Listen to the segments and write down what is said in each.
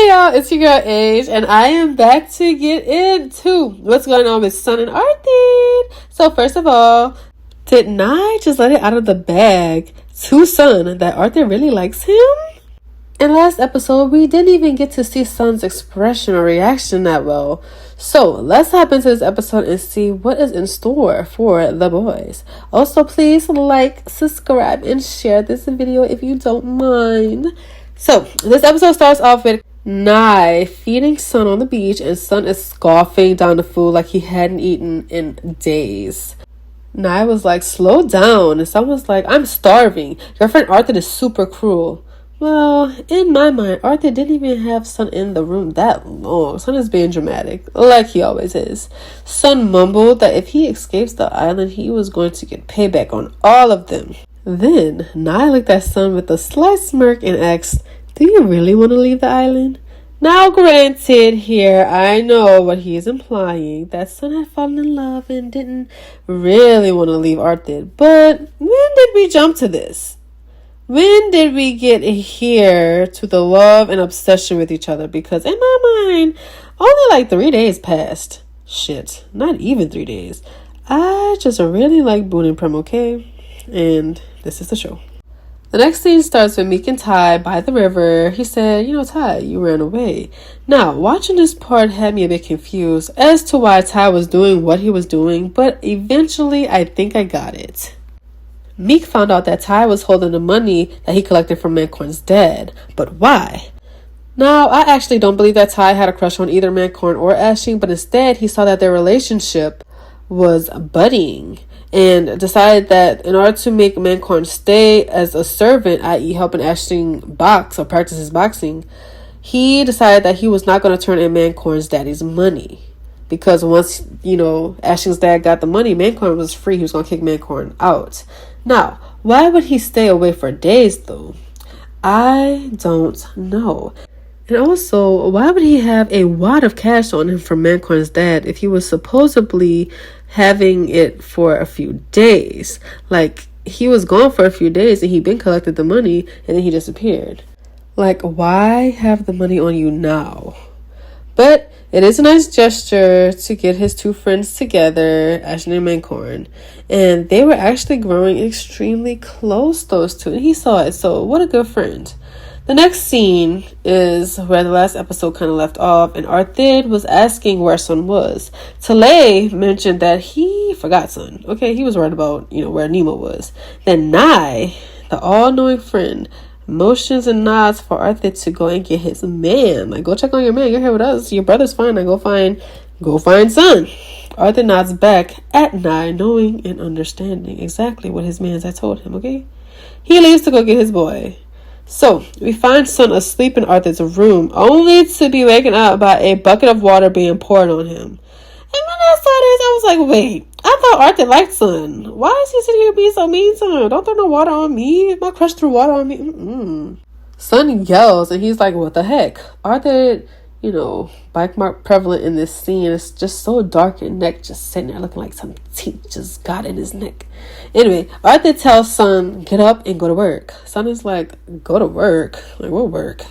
Hey y'all, it's your girl Age, and I am back to get into what's going on with Sun and Athit. So first of all, didn't I just let it out of the bag to Sun that Athit really likes him? In last episode, we didn't even get to see Sun's expression or reaction that well. So let's hop into this episode and see what is in store for the boys. Also, please like, subscribe, and share this video if you don't mind. So this episode starts off with Nye feeding Sun on the beach, and Sun is scoffing down the food like he hadn't eaten in days. Nye was like, slow down, and Sun was like, I'm starving. Your friend Athit is super cruel. Well, in my mind, Athit didn't even have Sun in the room that long. Sun is being dramatic, like he always is. Sun mumbled that if he escapes the island, he was going to get payback on all of them. Then, Nye looked at Sun with a slight smirk and asked, do you really want to leave the island? Now, granted, here, I know what he is implying, that Sun had fallen in love and didn't really want to leave Athit. But when did we jump to this? When did we get here to the love and obsession with each other? Because in my mind, only like 3 days passed. Shit, not even 3 days. I just really like Boone and Prem, okay? And this is the show. The next scene starts with Meek and Ty by the river. He said, Ty, you ran away. Now, watching this part had me a bit confused as to why Ty was doing what he was doing, but eventually I think I got it. Meek found out that Ty was holding the money that he collected from Mancorn's dad. But why? Now, I actually don't believe that Ty had a crush on either Mancorn or Ashing, but instead he saw that their relationship was budding and decided that in order to make Mancorn stay as a servant, i.e. helping Ashing box or practice his boxing, he decided that he was not going to turn in Mancorn's daddy's money. Because once, Ashing's dad got the money, Mancorn was free. He was going to kick Mancorn out. Now, why would he stay away for days, though? I don't know. And also, why would he have a wad of cash on him from Mancorn's dad if he was supposedly having it for a few days? Like, he was gone for a few days and he'd been collected the money and then he disappeared. Like, why have the money on you now? But it is a nice gesture to get his two friends together, Ashing and Mancorn. And they were actually growing extremely close, those two. And he saw it, so what a good friend. The next scene is where the last episode kind of left off, and Athit was asking where Sun was. Talay mentioned that he forgot Sun. Okay, he was worried about, where Nemo was. Then Nye, the all-knowing friend, motions and nods for Athit to go and get his man. Like, go check on your man. You're here with us. Your brother's fine. Like, go find Sun. Athit nods back at Nye, knowing and understanding exactly what his man had told him, okay? He leaves to go get his boy. So, we find Sun asleep in Athit's room, only to be waken up by a bucket of water being poured on him. And when I saw this, I was like, wait, I thought Athit liked Sun. Why is he sitting here being so mean to him? Don't throw no water on me. My crush threw water on me. Sun yells, and he's like, what the heck? Athit, bike mark prevalent in this scene. It's just so dark and neck just sitting there looking like some teeth just got in his neck. Anyway, Athit tells Sun, get up and go to work. Sun is like, go to work? Like, what work?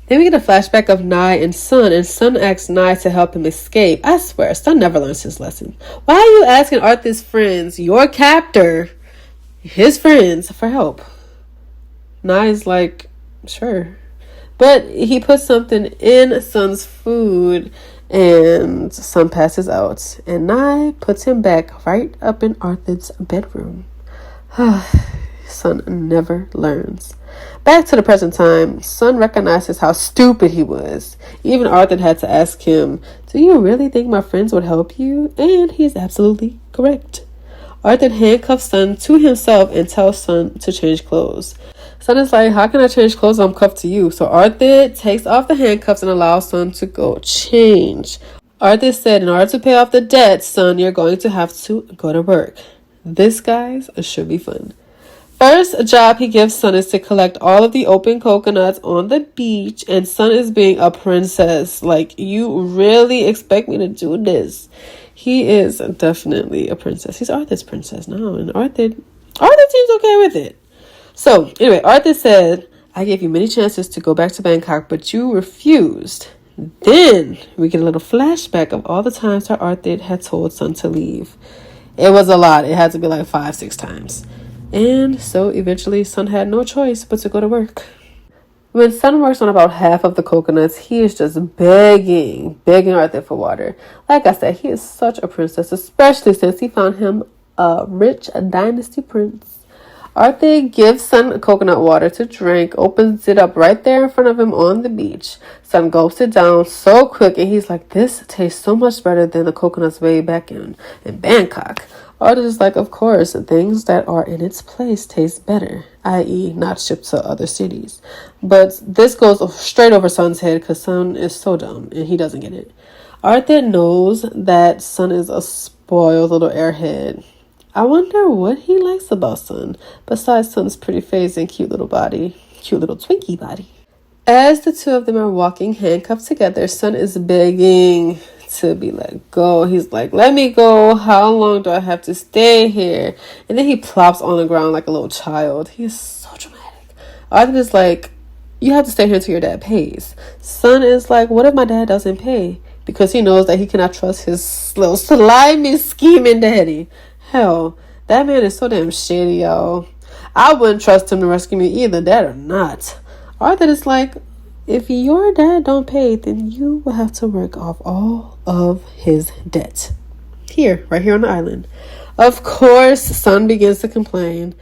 Then we get a flashback of Nye and Sun asks Nye to help him escape. I swear, Sun never learns his lesson. Why are you asking Athit's friends, your captor, his friends, for help? Nye is like, sure. But he puts something in Sun's food and Sun passes out. And Nye puts him back right up in Athit's bedroom. Sun never learns. Back to the present time, Sun recognizes how stupid he was. Even Athit had to ask him, do you really think my friends would help you? And he's absolutely correct. Athit handcuffs Sun to himself and tells Sun to change clothes. Sun is like, how can I change clothes if I'm cuffed to you? So Athit takes off the handcuffs and allows Sun to go change. Athit said, in order to pay off the debt, Sun, you're going to have to go to work. This, guys, should be fun. First job he gives Sun is to collect all of the open coconuts on the beach, and Sun is being a princess. Like, you really expect me to do this? He is definitely a princess. He's Arthur's princess now, and Arthur seems okay with it. So, anyway, Athit said, I gave you many chances to go back to Bangkok, but you refused. Then we get a little flashback of all the times that Arthit had told Sun to leave. It was a lot. It had to be like 5-6 times. And so eventually Sun had no choice but to go to work. When Sun works on about half of the coconuts, he is just begging Arthit for water. Like I said, he is such a princess, especially since he found him a rich dynasty prince. Arthit gives Sun coconut water to drink, opens it up right there in front of him on the beach. Sun gulps it down so quick, and he's like, this tastes so much better than the coconuts way back in Bangkok. Arthit is like, of course, things that are in its place taste better, i.e. not shipped to other cities. But this goes straight over Sun's head because Sun is so dumb, and he doesn't get it. Arthit knows that Sun is a spoiled little airhead. I wonder what he likes about Sun, besides Sun's pretty face and cute little body. Cute little Twinkie body. As the two of them are walking handcuffed together, Sun is begging to be let go. He's like, let me go. How long do I have to stay here? And then he plops on the ground like a little child. He is so dramatic. Arthit is like, you have to stay here until your dad pays. Sun is like, what if my dad doesn't pay? Because he knows that he cannot trust his little slimy, scheming daddy. Hell, that man is so damn shady, y'all. I wouldn't trust him to rescue me either, dad or not. Arthit is like, if your dad don't pay, then you will have to work off all of his debt. Here, right here on the island. Of course, Sun begins to complain.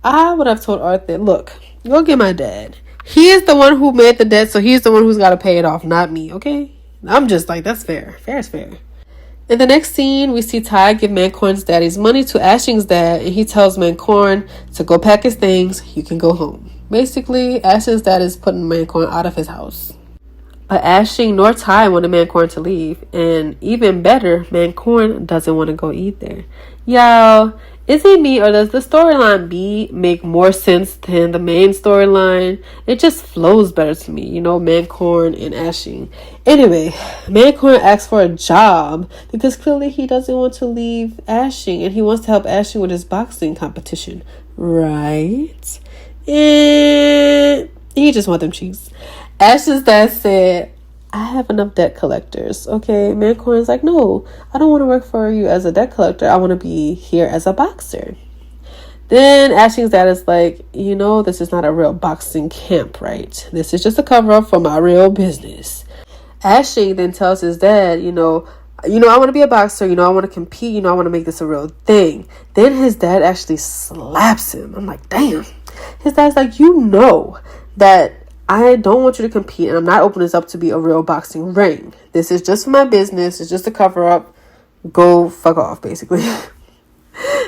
I would have told Arthit, look, go get my dad. He is the one who made the debt, so he's the one who's got to pay it off, not me, okay? I'm just like, that's fair. Fair is fair. In the next scene, we see Ty give Mancorn's daddy's money to Ashing's dad, and he tells Mancorn to go pack his things, you can go home. Basically, Ashing's dad is putting Mancorn out of his house. But Ashing nor Ty wanted Mancorn to leave, and even better, Mancorn doesn't want to go either. Y'all, is it me or does the storyline B make more sense than the main storyline? It just flows better to me, you know, Mancorn and Ashing. Anyway, Mancorn asks for a job because clearly he doesn't want to leave Ashing and he wants to help Ashing with his boxing competition, right? And he just wants them cheeks. Ash's dad said, I have enough debt collectors. Okay, Mancorn's like, no, I don't want to work for you as a debt collector. I want to be here as a boxer. Then Ashing's dad is like, you know, this is not a real boxing camp, right? This is just a cover-up for my real business. Ashing then tells his dad, you know, I want to be a boxer. I want to compete. I want to make this a real thing. Then his dad actually slaps him. I'm like, damn. His dad's like, you know that I don't want you to compete, and I'm not opening this up to be a real boxing ring. This is just for my business. It's just a cover-up. Go fuck off, basically.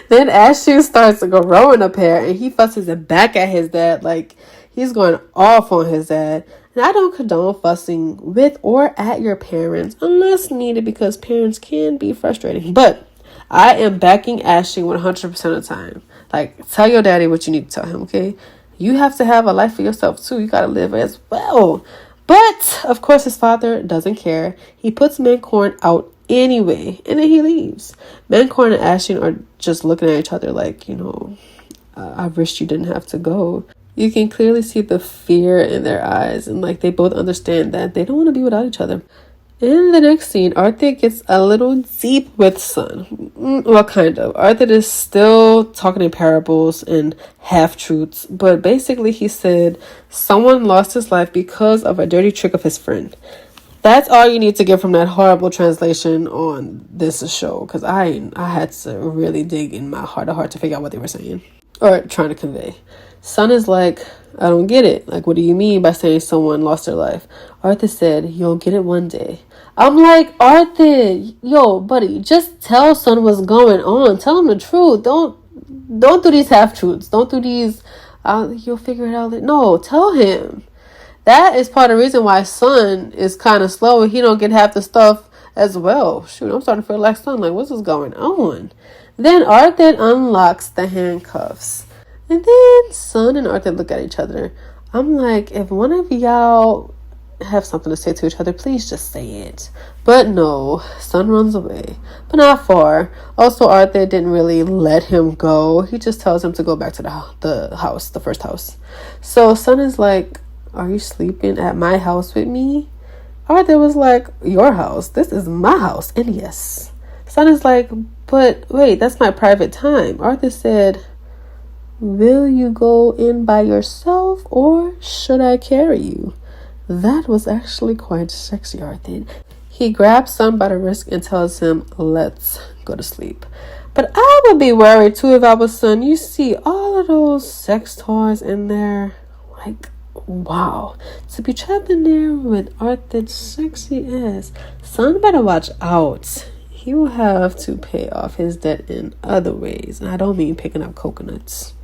Then Ashing starts to go rowing up here, and he fusses back at his dad. Like, he's going off on his dad. And I don't condone fussing with or at your parents unless needed, because parents can be frustrating. But I am backing Ashing 100% of the time. Like, tell your daddy what you need to tell him, okay? You have to have a life for yourself, too. You got to live as well. But, of course, his father doesn't care. He puts Mancorn out anyway, and then he leaves. Mancorn and Ashing are just looking at each other like, I wish you didn't have to go. You can clearly see the fear in their eyes, and, like, they both understand that they don't want to be without each other. In the next scene, Arthit gets a little deep with Sun. Well, kind of. Arthit is still talking in parables and half-truths, but basically he said someone lost his life because of a dirty trick of his friend. That's all you need to get from that horrible translation on this show, because I had to really dig in my heart of heart to figure out what they were saying or trying to convey. Sun is like, I don't get it. Like, what do you mean by saying someone lost their life? Arthit said, you'll get it one day. I'm like, Arthit, yo, buddy, just tell Sun what's going on. Tell him the truth. Don't do these half-truths. Don't do these, you'll figure it out. No, tell him. That is part of the reason why Sun is kind of slow and he don't get half the stuff as well. Shoot, I'm starting to feel like Sun. Like, what's going on? Then Arthit unlocks the handcuffs. And then Sun and Arthit look at each other. I'm like, if one of y'all have something to say to each other, please just say it. But no, Sun runs away, but not far. Also, Arthur didn't really let him go. He just tells him to go back to the house, the first house. So Sun is like, are you sleeping at my house with me? Arthur was like, your house? This is my house. And yes. Sun is like, but wait, that's my private time. Arthur said, will you go in by yourself or should I carry you? That was actually quite sexy, Arthur. He grabs Sun by the wrist and tells him, let's go to sleep. But I would be worried too if I was Sun. You see all of those sex toys in there. Like, wow. To be trapped in there with Arthur's sexy ass. Sun better watch out. He will have to pay off his debt in other ways. And I don't mean picking up coconuts.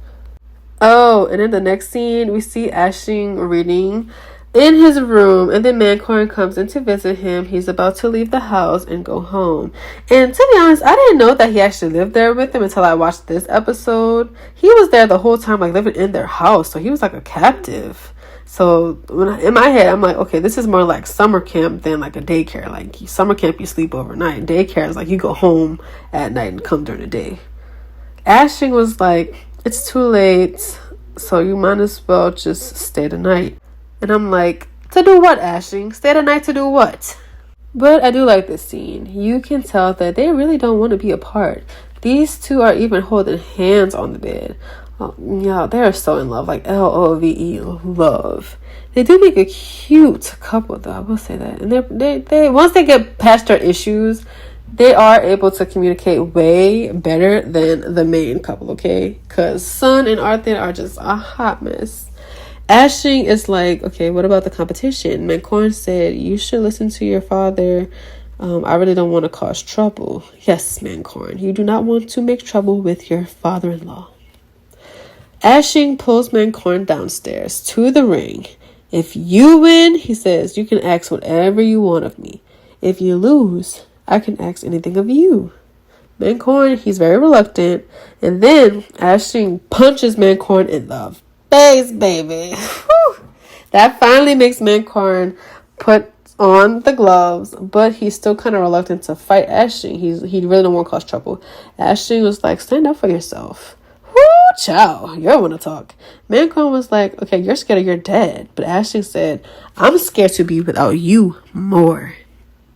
Oh, and in the next scene, we see Aisling reading in his room, and then Mancorn comes in to visit him. He's about to leave the house and go home. And to be honest, I didn't know that he actually lived there with them until I watched this episode. He was there the whole time, like living in their house. So he was like a captive. So in my head, I'm like, okay, this is more like summer camp than like a daycare. Like summer camp, you sleep overnight. Daycare is like you go home at night and come during the day. Aisling was like, it's too late, so you might as well just stay the night. And I'm like, to do what, Aisling? Stay the night to do what? But I do like this scene. You can tell that they really don't want to be apart. These two are even holding hands on the bed. Oh, yeah, they're so in love, like LOVE, love. They do make a cute couple, though. I will say that. And they once they get past their issues, they are able to communicate way better than the main couple, okay? Because Sun and Arthur are just a hot mess. Aisling is like, okay, what about the competition? Mancorn said, you should listen to your father. I really don't want to cause trouble. Yes, Mancorn, you do not want to make trouble with your father-in-law. Aisling pulls Mancorn downstairs to the ring. If you win, he says, you can ask whatever you want of me. If you lose, I can ask anything of you. Mancorn, he's very reluctant. And then Aisling punches Mancorn in the face, baby. Whew. That finally makes Mancorn put on the gloves, but he's still kind of reluctant to fight Aisling. He really don't want to cause trouble. Aisling was like, stand up for yourself. Whoo, chow, you don't want to talk. Mancorn was like, okay, you're scared of your dad. But Aisling said, I'm scared to be without you more.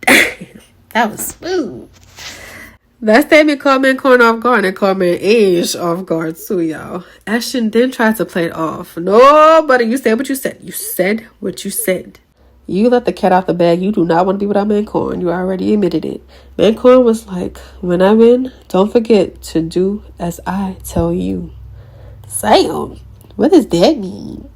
That was smooth. That statement caught Mancorn off guard and caught Man Age off guard too, y'all. Aisling then tried to play it off. No, buddy, you said what you said. You said what you said. You let the cat out the bag. You do not want to be without Mancorn. You already admitted it. Mancorn was like, when I win, don't forget to do as I tell you. Sam, what does that mean?